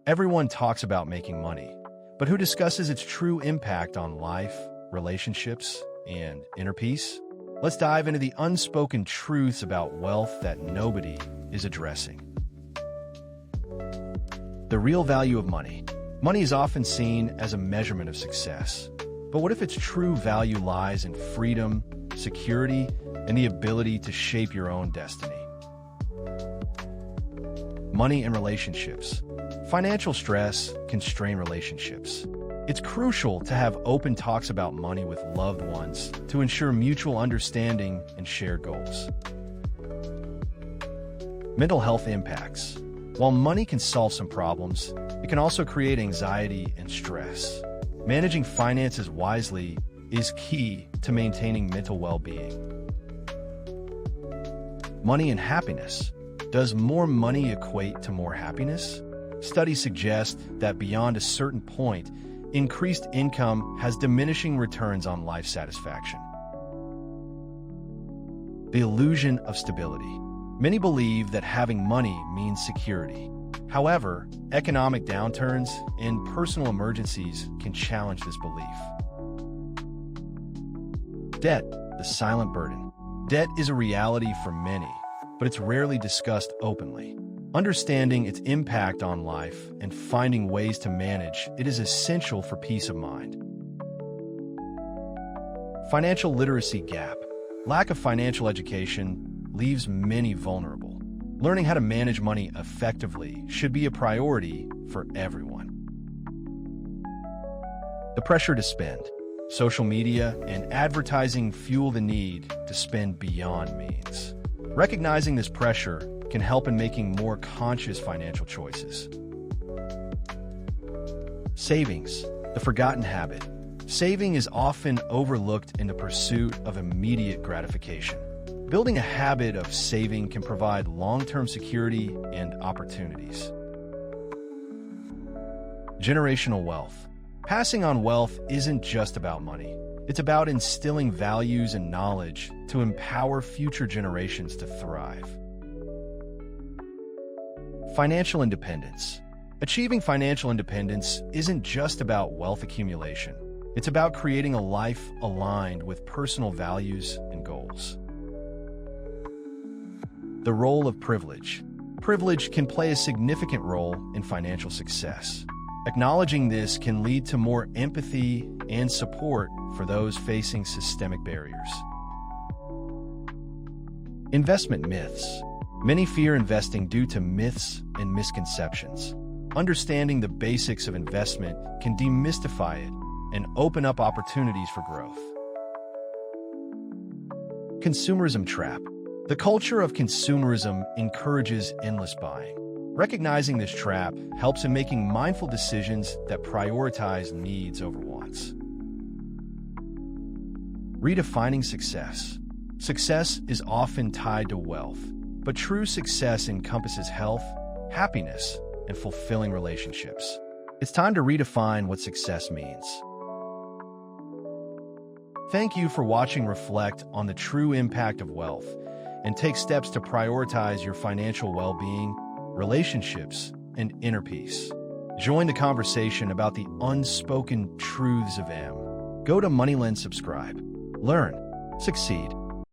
Everyone talks about making money, but who discusses its true impact on life, relationships, and inner peace? Let's dive into the unspoken truths about wealth that nobody is addressing. The real value of money. Money is often seen as a measurement of success. But what if its true value lies in freedom, security, and the ability to shape your own destiny? Money and relationships. Financial stress can strain relationships. It's crucial to have open talks about money with loved ones to ensure mutual understanding and shared goals. Mental health impacts. While money can solve some problems, it can also create anxiety and stress. Managing finances wisely is key to maintaining mental well-being. Money and happiness. Does more money equate to more happiness? Studies suggest that beyond a certain point, increased income has diminishing returns on life satisfaction. The illusion of stability. Many believe that having money means security. However, economic downturns and personal emergencies can challenge this belief. Debt, the silent burden. Debt is a reality for many, but it's rarely discussed openly. Understanding its impact on life and finding ways to manage it is essential for peace of mind. Financial literacy gap. Lack of financial education leaves many vulnerable. Learning how to manage money effectively should be a priority for everyone. The pressure to spend. Social media and advertising fuel the need to spend beyond means. Recognizing this pressure can help in making more conscious financial choices. Savings, the forgotten habit. Saving is often overlooked in the pursuit of immediate gratification. Building a habit of saving can provide long-term security and opportunities. Generational wealth. Passing on wealth isn't just about money. It's about instilling values and knowledge to empower future generations to thrive. Financial independence. Achieving financial independence isn't just about wealth accumulation. It's about creating a life aligned with personal values and goals. The role of privilege. Privilege can play a significant role in financial success. Acknowledging this can lead to more empathy and support for those facing systemic barriers. Investment myths. Many fear investing due to myths and misconceptions. Understanding the basics of investment can demystify it and open up opportunities for growth. Consumerism trap. The culture of consumerism encourages endless buying. Recognizing this trap helps in making mindful decisions that prioritize needs over wants. Redefining success. Success is often tied to wealth, but true success encompasses health, happiness, and fulfilling relationships. It's time to redefine what success means. Thank you for watching Reflect on the True Impact of Wealth, and take steps to prioritize your financial well-being, relationships, and inner peace. Join the conversation about the unspoken truths of M. Go to MoneyLens, subscribe, learn, succeed.